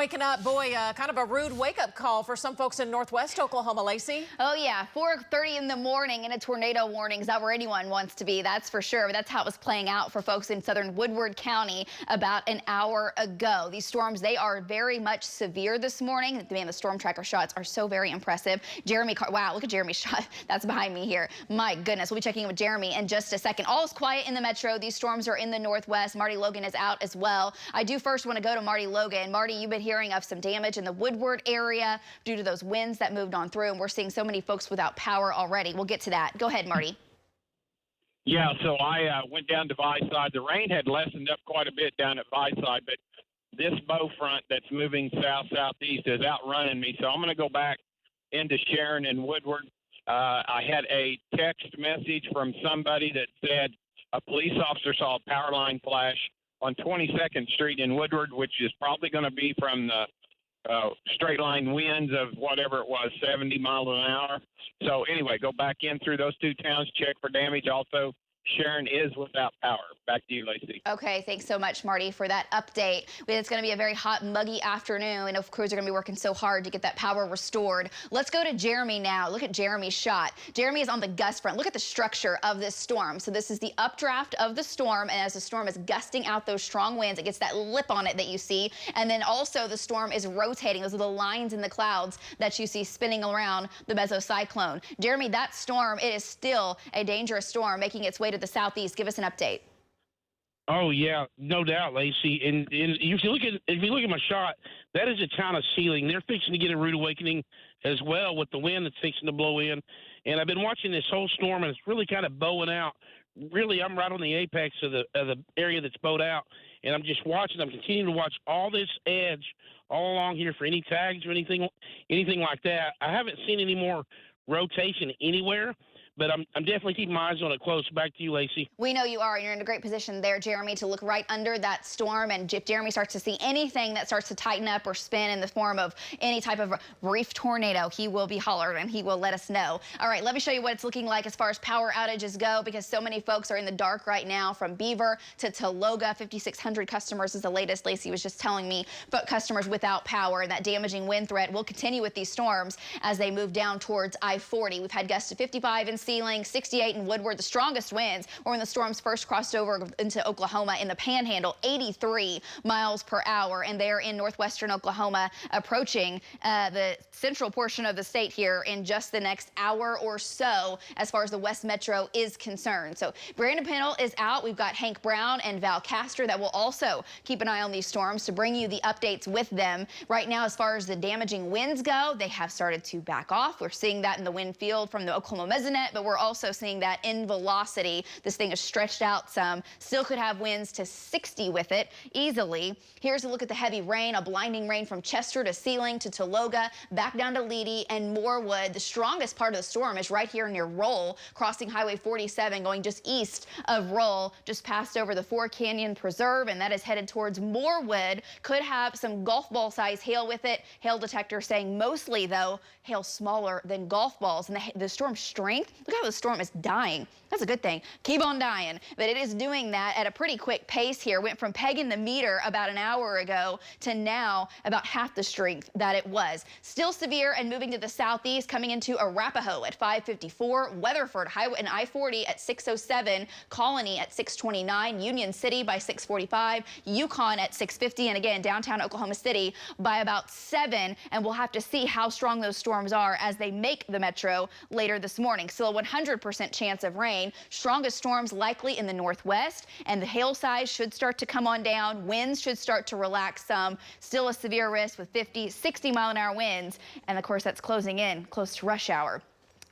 Waking up, boy, kind of a rude wake-up call for some folks in northwest Oklahoma, Lacey. Oh, yeah, 4:30 in the morning and a tornado warning is not where anyone wants to be, that's for sure. But that's how it was playing out for folks in southern Woodward County about an hour ago. These storms, they are very much severe this morning. Man, the storm tracker shots are so very impressive. Wow, look at Jeremy's shot. That's behind me here. My goodness, we'll be checking in with Jeremy in just a second. All is quiet in the metro. These storms are in the northwest. Marty Logan is out as well. I do first want to go to Marty Logan. Marty, you've been hearing of some damage in the Woodward area due to those winds that moved on through, and we're seeing so many folks without power already. We'll get to that. Go ahead, Marty. Yeah, so I went down to Viside. The rain had lessened up quite a bit down at Viside, but this bow front that's moving south-southeast is outrunning me, so I'm going to go back into Sharon and Woodward. I had a text message from somebody that said a police officer saw a power line flash on 22nd Street in Woodward, which is probably going to be from the straight line winds of whatever it was, 70 miles an hour. So anyway, go back in through those two towns, check for damage. Also, Sharon is without power. Back to you, Lacey. Okay, thanks so much, Marty, for that update. It's going to be a very hot, muggy afternoon, and of course, are going to be working so hard to get that power restored. Let's go to Jeremy now. Look at Jeremy's shot. Jeremy is on the gust front. Look at the structure of this storm. So this is the updraft of the storm, and as the storm is gusting out those strong winds, it gets that lip on it that you see, and then also the storm is rotating. Those are the lines in the clouds that you see spinning around the mesocyclone. Jeremy, that storm, it is still a dangerous storm making its way to the southeast. Give us an update. Oh yeah, no doubt, Lacey. And if you look at my shot, that is a town of ceiling. They're fixing to get a rude awakening as well with the wind that's fixing to blow in. And I've been watching this whole storm, and it's really kind of bowing out. Really, I'm right on the apex of the area that's bowed out, and I'm just watching. I'm continuing to watch all this edge all along here for any tags or anything like that. I haven't seen any more rotation anywhere, but I'm definitely keeping my eyes on it close. Back to you, Lacey. We know you are. You're in a great position there, Jeremy, to look right under that storm. And if Jeremy starts to see anything that starts to tighten up or spin in the form of any type of brief tornado, he will be hollered and he will let us know. All right, let me show you what it's looking like as far as power outages go, because so many folks are in the dark right now from Beaver to Tologa. 5,600 customers is the latest. Lacey was just telling me, but customers without power. And that damaging wind threat will continue with these storms as they move down towards I-40. We've had gusts to 55 in Sealing, 68 in Woodward. The strongest winds were when the storms first crossed over into Oklahoma in the Panhandle, 83 miles per hour. And they're in northwestern Oklahoma, approaching the central portion of the state here in just the next hour or so as far as the West Metro is concerned. So Brandon Pennell is out. We've got Hank Brown and Val Castor that will also keep an eye on these storms to bring you the updates with them. Right now, as far as the damaging winds go, they have started to back off. We're seeing that in the wind field from the Oklahoma Mesonet, but we're also seeing that in velocity. This thing is stretched out some. Still could have winds to 60 with it easily. Here's a look at the heavy rain, a blinding rain from Chester to Sealing to Tologa, back down to Leedy and Morewood. The strongest part of the storm is right here near Roll, crossing Highway 47, going just east of Roll, just passed over the Four Canyon Preserve, and that is headed towards Morewood. Could have some golf ball size hail with it. Hail detector saying mostly, though, hail smaller than golf balls. And the storm strength, look how the storm is dying. That's a good thing. Keep on dying. But it is doing that at a pretty quick pace here. Went from pegging the meter about an hour ago to now about half the strength that it was. Still severe and moving to the southeast, coming into Arapahoe at 554, Weatherford Highway and I-40 at 607, Colony at 629, Union City by 645, Yukon at 650, and again, downtown Oklahoma City by about 7. And we'll have to see how strong those storms are as they make the metro later this morning. Still a 100% chance of rain. Strongest storms likely in the northwest, and the hail size should start to come on down. Winds should start to relax some. Still a severe risk with 50, 60 mile an hour winds. And of course, that's closing in close to rush hour.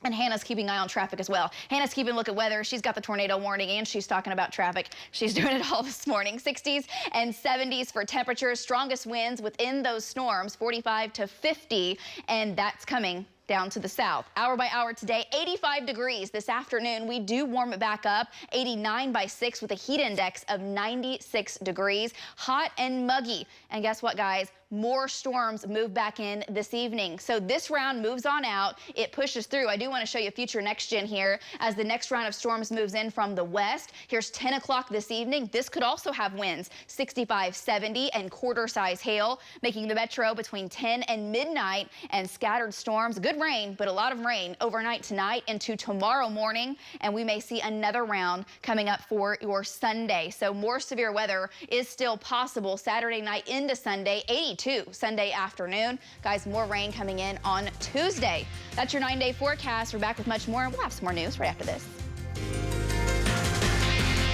And Hannah's keeping an eye on traffic as well. Hannah's keeping a look at weather. She's got the tornado warning, and she's talking about traffic. She's doing it all this morning. 60s and 70s for temperatures. Strongest winds within those storms, 45 to 50, and that's coming down to the south. Hour by hour today, 85 degrees this afternoon. We do warm it back up, 89 by 6 with a heat index of 96 degrees. Hot and muggy. And guess what, guys? more storms move back in this evening. So this round moves on out. It pushes through. I do want to show you future next gen here as the next round of storms moves in from the west. Here's 10 o'clock this evening. This could also have winds 65, 70 and quarter-size hail, making the metro between 10 and midnight, and scattered storms. Good rain, but a lot of rain overnight tonight into tomorrow morning, and we may see another round coming up for your Sunday. So more severe weather is still possible Saturday night into Sunday, 82 Sunday afternoon. Guys, more rain coming in on Tuesday. That's your 9-day forecast. We're back with much more, and we'll have some more news right after this.